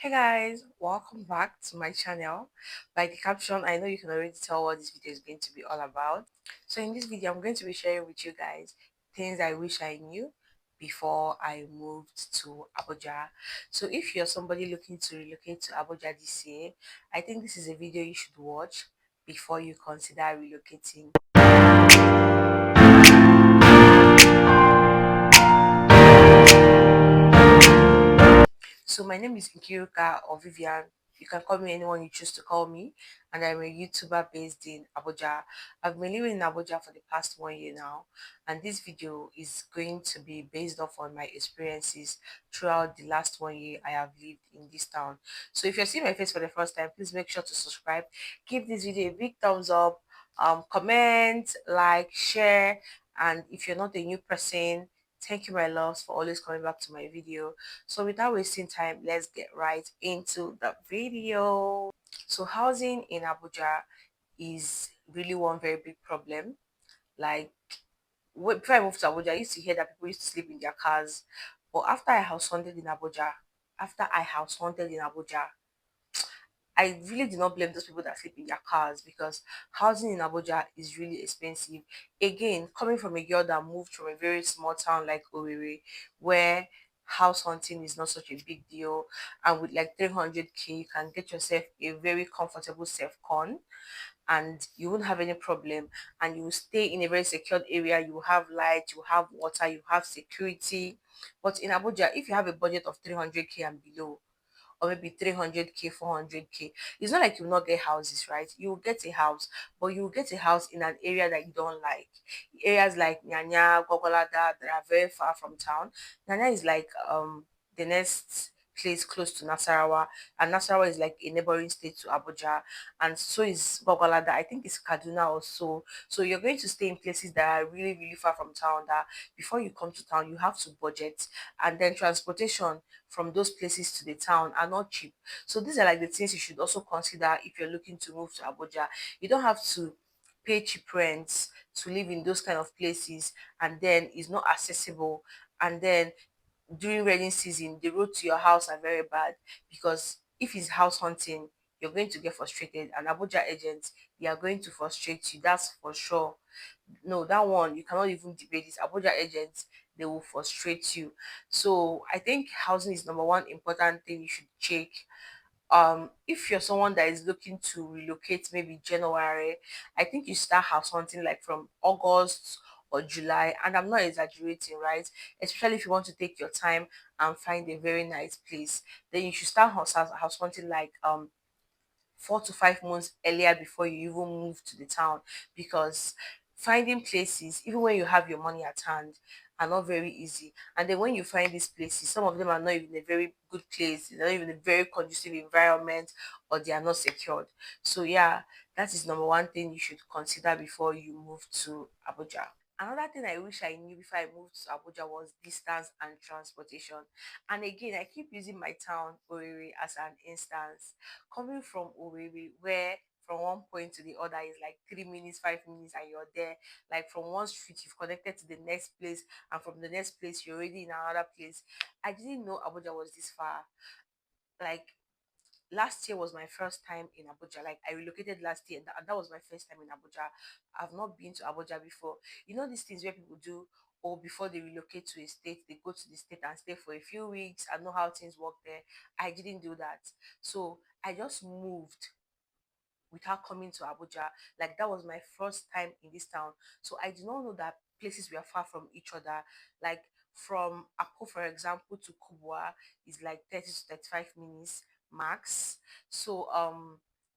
Hey guys, welcome back to my channel. By the caption, I know you can already tell what this video is going to be all about. So in this video, I'm going to be sharing with you guys things I wish I knew before I moved to Abuja. So if you're somebody looking to relocate to Abuja this year, I think this is a video you should watch before you consider relocating. So my name is Nkiruka or Vivian. You can call me anyone you choose to call me, and I'm a YouTuber based in Abuja. I've been living in Abuja for the past 1 year now, and this video is going to be based off on my experiences throughout the last 1 year I have lived in this town. So if you're seeing my face for the first time, please make sure to subscribe, give this video a big thumbs up, comment, like, share, and if you're not a new person, thank you, my loves, for always coming back to my video. So without wasting time, let's get right into the video. So housing in Abuja is really one very big problem. Like before I moved to Abuja, I used to hear that people used to sleep in their cars. But after I house hunted in Abuja, I really do not blame those people that sleep in their cars because housing in Abuja is really expensive. Again, coming from a girl that moved from a very small town like Owerri, where house hunting is not such a big deal, and with like 300K, you can get yourself a very comfortable self con and you won't have any problem, and you will stay in a very secured area. You will have light, you will have water, you have security. But in Abuja, if you have a budget of 300K and below, or maybe 300K, 400K. It's not like you will not get houses, right? You will get a house, but you will get a house in an area that you don't like. Areas like Nyanya, Gogolada that are very far from town. Nyanya is like the next place close to Nasarawa, and Nasarawa is like a neighboring state to Abuja, and so is Gogolada. I think it's Kaduna also. So you're going to stay in places that are really, really far from town. That before you come to town, you have to budget, and then transportation from those places to the town are not cheap. So these are like the things you should also consider if you're looking to move to Abuja. You don't have to pay cheap rents to live in those kind of places, and then it's not accessible. And then during rainy season, the road to your house are very bad because if it's house hunting, you're going to get frustrated, and Abuja agents, they are going to frustrate you. That's for sure. No, that one you cannot even debate this. Abuja agents, they will frustrate you. So I think housing is number one important thing you should check. If you're someone that is looking to relocate maybe January, I think you start house hunting like from August or July, and I'm not exaggerating, right? Especially if you want to take your time and find a very nice place, then you should start house hunting like 4 to 5 months earlier before you even move to the town, because finding places, even when you have your money at hand, are not very easy. And then when you find these places, some of them are not even a very good place, they're not even a very conducive environment, or they are not secured. So yeah, that is number one thing you should consider before you move to Abuja. Another thing I wish I knew before I moved to Abuja was distance and transportation. And again, I keep using my town, Owerri, as an instance. Coming from Owerri, where from one point to the other is like 3 minutes, 5 minutes, and you're there. Like from one street, you've connected to the next place, and from the next place, you're already in another place. I didn't know Abuja was this far. Like last year was my first time in Abuja. Like I relocated last year, and that was my first time in Abuja. I've not been to Abuja before. You know these things where people do, or before they relocate to a state, they go to the state and stay for a few weeks and know how things work there. I didn't do that. So I just moved without coming to Abuja. Like that was my first time in this town. So I did not know that places were far from each other. Like from Apo, for example, to Kubwa is like 30 to 35 minutes max. So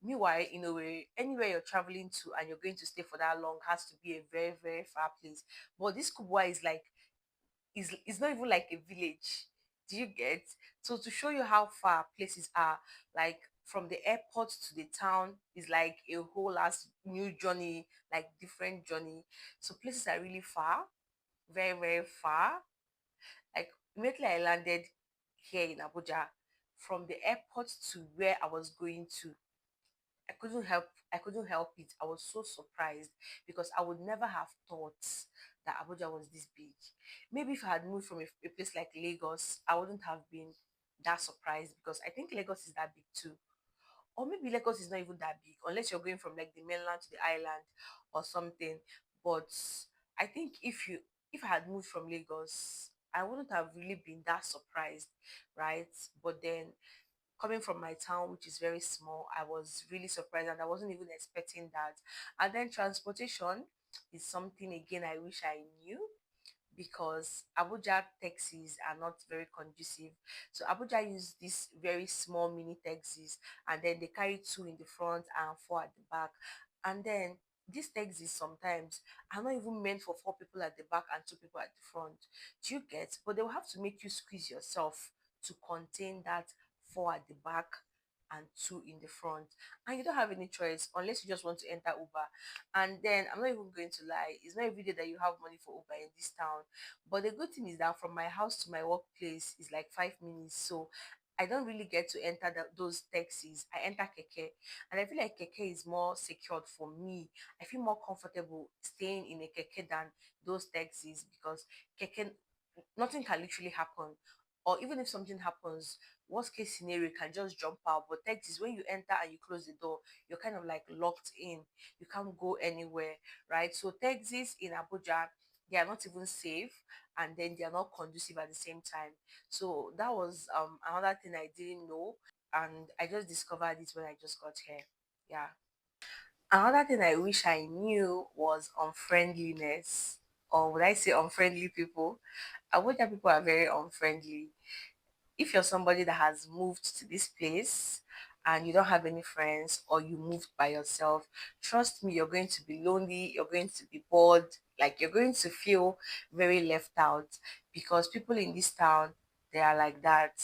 meanwhile, in a way, anywhere you're traveling to and you're going to stay for that long has to be a very, very far place. But this Kubwa is like is not even like a village. Do you get? So to show you how far places are, like from the airport to the town is like a whole last new journey, like different journey. So places are really far, very, very far. Like immediately I landed here in Abuja, from the airport to where I was going to, I couldn't help it. I was so surprised because I would never have thought that Abuja was this big. Maybe if I had moved from a place like Lagos, I wouldn't have been that surprised because I think Lagos is that big too. Or maybe Lagos is not even that big unless you're going from like the mainland to the island or something. But I think if I had moved from Lagos, I wouldn't have really been that surprised, right? But then coming from my town, which is very small, I was really surprised and I wasn't even expecting that. And then transportation is something again I wish I knew because Abuja taxis are not very conducive. So Abuja use these very small mini taxis and then they carry two in the front and four at the back. And then these taxis sometimes are not even meant for four people at the back and two people at the front. Do you get? But they will have to make you squeeze yourself to contain that four at the back and two in the front. And you don't have any choice unless you just want to enter Uber. And then I'm not even going to lie, it's not every day that you have money for Uber in this town. But the good thing is that from my house to my workplace is like 5 minutes. So I don't really get to enter those taxis. I enter Keke. And I feel like Keke is more secured for me. I feel more comfortable staying in a Keke than those taxis because Keke, nothing can literally happen. Or even if something happens, worst case scenario, you can just jump out. But taxis, when you enter and you close the door, you're kind of like locked in. You can't go anywhere, right? So taxis in Abuja, they are not even safe and then they are not conducive at the same time. So that was another thing I didn't know and I just discovered it when I just got here. Yeah. Another thing I wish I knew was unfriendliness. Or would I say unfriendly people? Abuja people are very unfriendly. If you're somebody that has moved to this place and you don't have any friends or you moved by yourself, trust me, you're going to be lonely, you're going to be bored, like you're going to feel very left out because people in this town, they are like that.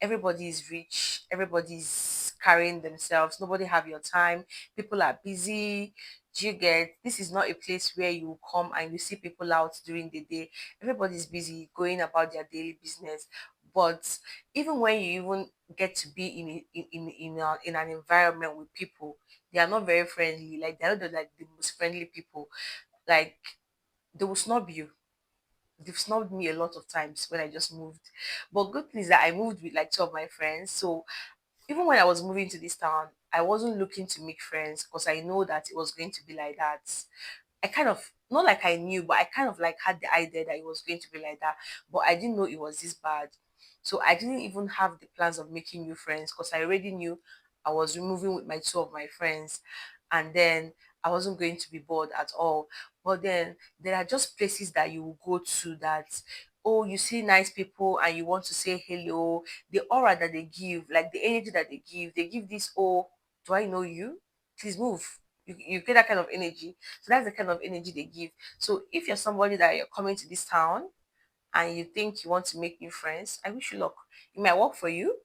Everybody is rich, everybody's carrying themselves, nobody have your time, people are busy. Do you get? This is not a place where you come and you see people out during the day. Everybody's busy going about their daily business. But even when you even get to be in an environment with people, they are not very friendly. Like they're not like the most friendly people. Like they will snub you. They've snubbed me a lot of times when I just moved. But good thing is that I moved with like two of my friends. So even when I was moving to this town, I wasn't looking to make friends because I know that it was going to be like that. I kind of not like I knew, but I kind of like had the idea that it was going to be like that. But I didn't know it was this bad. So I didn't even have the plans of making new friends because I already knew I was moving with my two of my friends and then I wasn't going to be bored at all. But then there are just places that you will go to that oh you see nice people and you want to say hello, the aura that they give, like the energy that they give this oh do I know you? Please move. You get that kind of energy. So that's the kind of energy they give. So if you're somebody that you're coming to this town and you think you want to make new friends, I wish you luck. It might work for you,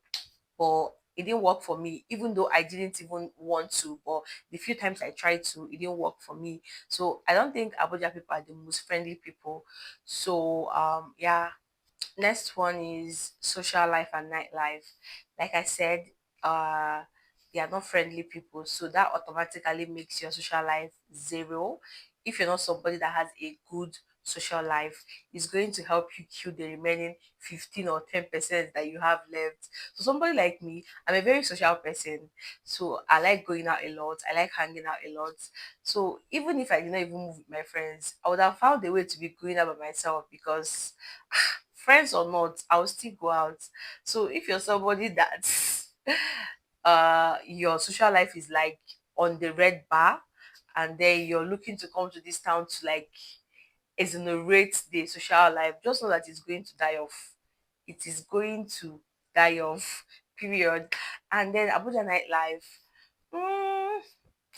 but it didn't work for me, even though I didn't even want to. But the few times I tried to, it didn't work for me. So I don't think Abuja people are the most friendly people. So yeah, next one is social life and nightlife. Like I said, uh, they are not friendly people, so that automatically makes your social life zero. If you're not somebody that has a good social life, it's going to help you kill the remaining 15 or 10% that you have left. So somebody like me, I'm a very social person. So I like going out a lot. I like hanging out a lot. So even if I did not even move with my friends, I would have found a way to be going out by myself because friends or not, I'll still go out. So if you're somebody that your social life is like on the red bar and then you're looking to come to this town to like exonerate the social life, just know that it's going to die off. It is going to die off, period. And then Abuja nightlife. mm,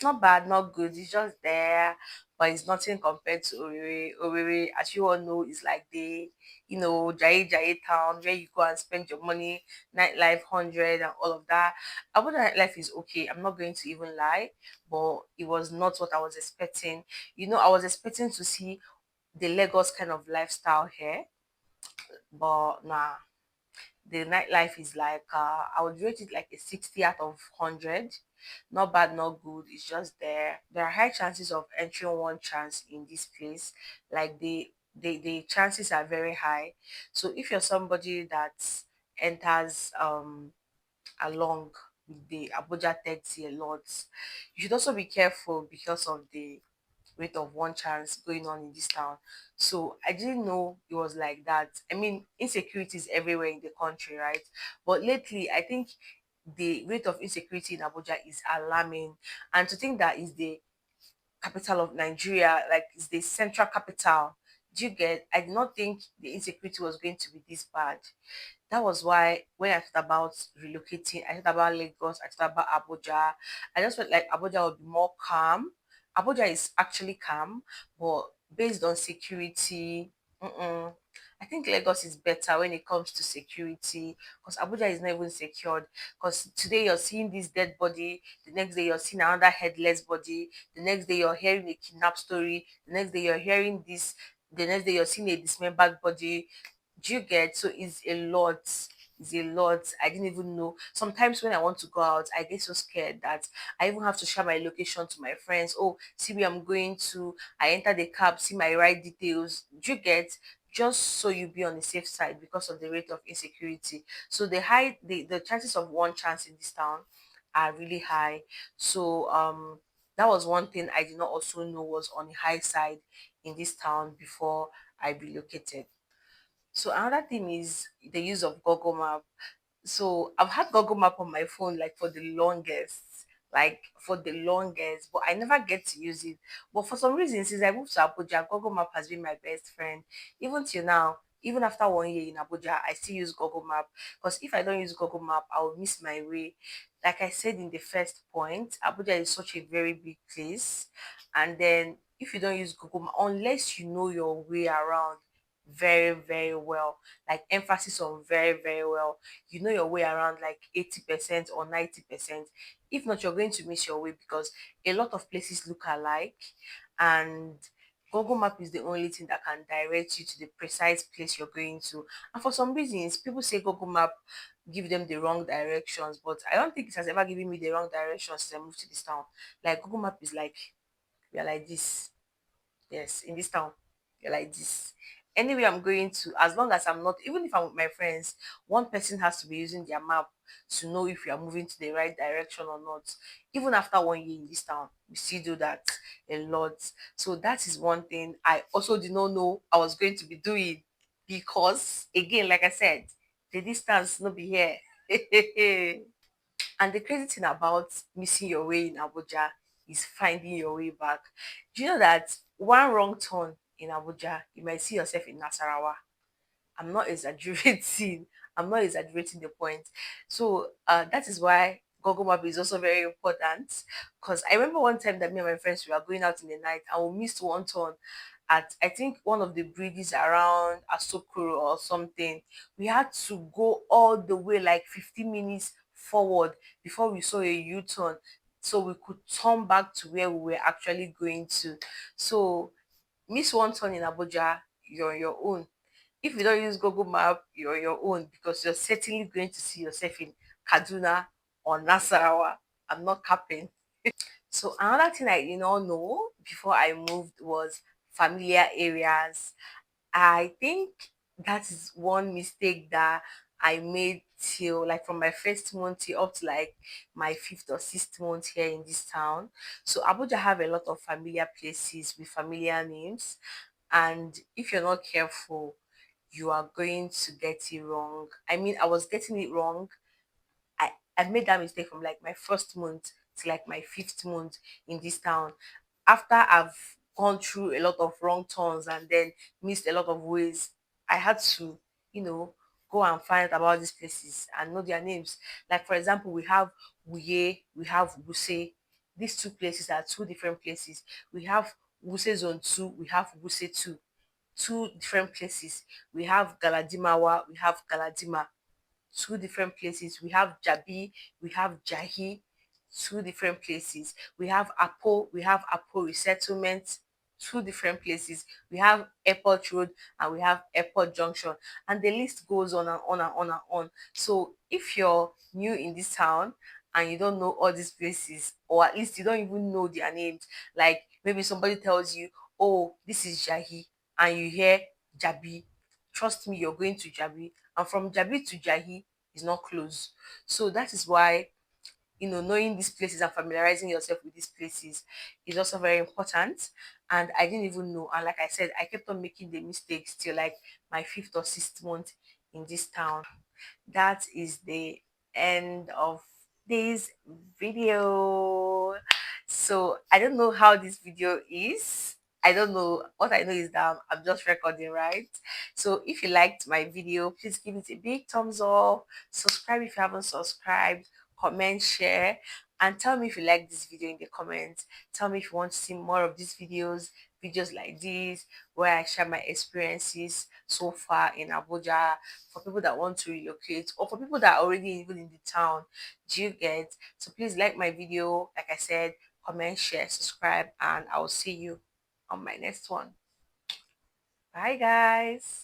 Not bad, not good. It's just there, but it's nothing compared to Owerri. Owerri, as you all know, is like the Jai Jai town where you go and spend your money, nightlife 100 and all of that. Abuja nightlife is okay. I'm not going to even lie, but it was not what I was expecting. I was expecting to see the Lagos kind of lifestyle here, but nah, the nightlife is like I would rate it like a 60 out of 100. Not bad, not good. It's just there. There are high chances of entering one chance in this place. Like the chances are very high. So if you're somebody that enters along with the Abuja 30 a lot. You should also be careful because of the rate of one chance going on in this town. So I didn't know it was like that. I mean, insecurity is everywhere in the country, right? But lately, I think the rate of insecurity in Abuja is alarming. And to think that is the capital of Nigeria, like is the central capital. Do you get? I did not think the insecurity was going to be this bad. That was why when I thought about relocating, I thought about Lagos, I thought about Abuja. I just felt like Abuja would be more calm. Abuja is actually calm, but based on security, mm-mm, I think Lagos is better when it comes to security because Abuja is not even secured. Because today you're seeing this dead body, the next day you're seeing another headless body, the next day you're hearing a kidnap story, the next day you're hearing this, the next day you're seeing a dismembered body. Do you get? So it's a lot. It's a lot. I didn't even know. Sometimes when I want to go out, I get so scared that I even have to share my location to my friends. Oh, see where I'm going to. I enter the cab, see my ride details. Do you get? Just so you be on the safe side because of the rate of insecurity. So the chances of one chance in this town are really high. So that was one thing I did not also know was on the high side in this town before I relocated. So another thing is the use of Google Map. So I've had Google Map on my phone like for the longest, but I never get to use it. But for some reason, since I moved to Abuja, Google Map has been my best friend. Even till now, even after 1 year in Abuja, I still use Google Map because if I don't use Google Map, I will miss my way. Like I said in the first point, Abuja is such a very big place, and then if you don't use Google Map, unless you know your way around very very well, like emphasis on very very well, you know your way around like 80% or 90%. If not, you're going to miss your way because a lot of places look alike, and Google Map is the only thing that can direct you to the precise place you're going to. And for some reasons, people say Google Map give them the wrong directions, but I don't think it has ever given me the wrong directions since I moved to this town. Like Google Map is like, we are like this. Yes, in this town, you're like this. Anywhere I'm going to, as long as I'm not, even if I'm with my friends, one person has to be using their map to know if we are moving to the right direction or not. Even after 1 year in this town, we still do that a lot. So that is one thing I also did not know I was going to be doing because, again, like I said, the distance no be here. And the crazy thing about missing your way in Abuja is finding your way back. Do you know that one wrong turn in Abuja, you might see yourself in Nasarawa? I'm not exaggerating. I'm not exaggerating the point. So that is why Google Map is also very important. Because I remember one time that me and my friends we were going out in the night and we missed one turn at I think one of the bridges around Asokoro or something. We had to go all the way like 15 minutes forward before we saw a U-turn. So we could turn back to where we were actually going to. So miss one turn in Abuja, you're on your own. If you don't use Google Map, you're your own because you're certainly going to see yourself in Kaduna or Nasarawa. I'm not capping. So another thing I did not know before I moved was familiar areas. I think that is one mistake that I made till like from my first month till up to like my fifth or sixth month here in this town. So Abuja have a lot of familiar places with familiar names, and if you're not careful, you are going to get it wrong. I mean, I was getting it wrong. I, I made that mistake from like my first month to like my fifth month in this town. After I've gone through a lot of wrong turns and then missed a lot of ways, I had to, you know, go and find out about these places and know their names. Like for example, we have Wuye, we have Wuse. These two places are two different places. We have Wuse Zone 2, we have Wuse 2, two different places. We have Galadimawa, we have Galadima, two different places. We have Jabi, we have Jahi, two different places. We have Apo, we have Apo Resettlement, two different places. We have Airport Road and we have Airport Junction. And the list goes on and on and on and on. So if you're new in this town and you don't know all these places, or at least you don't even know their names, like maybe somebody tells you, oh, this is Jahi, and you hear Jabi, trust me, you're going to Jabi and from Jabi to Jahi is not close. So that is why, knowing these places and familiarizing yourself with these places is also very important. And I didn't even know. And like I said, I kept on making the mistakes till like my fifth or sixth month in this town. That is the end of this video. So I don't know how this video is. I don't know. What I know is that I'm just recording, right? So if you liked my video, please give it a big thumbs up. Subscribe if you haven't subscribed. Comment, share, and tell me if you like this video in the comments. Tell me if you want to see more of these videos like this, where I share my experiences so far in Abuja, for people that want to relocate, or for people that are already even in the town. Do you get? So please like my video, like I said, comment, share, subscribe, and I'll see you on my next one. Bye, guys.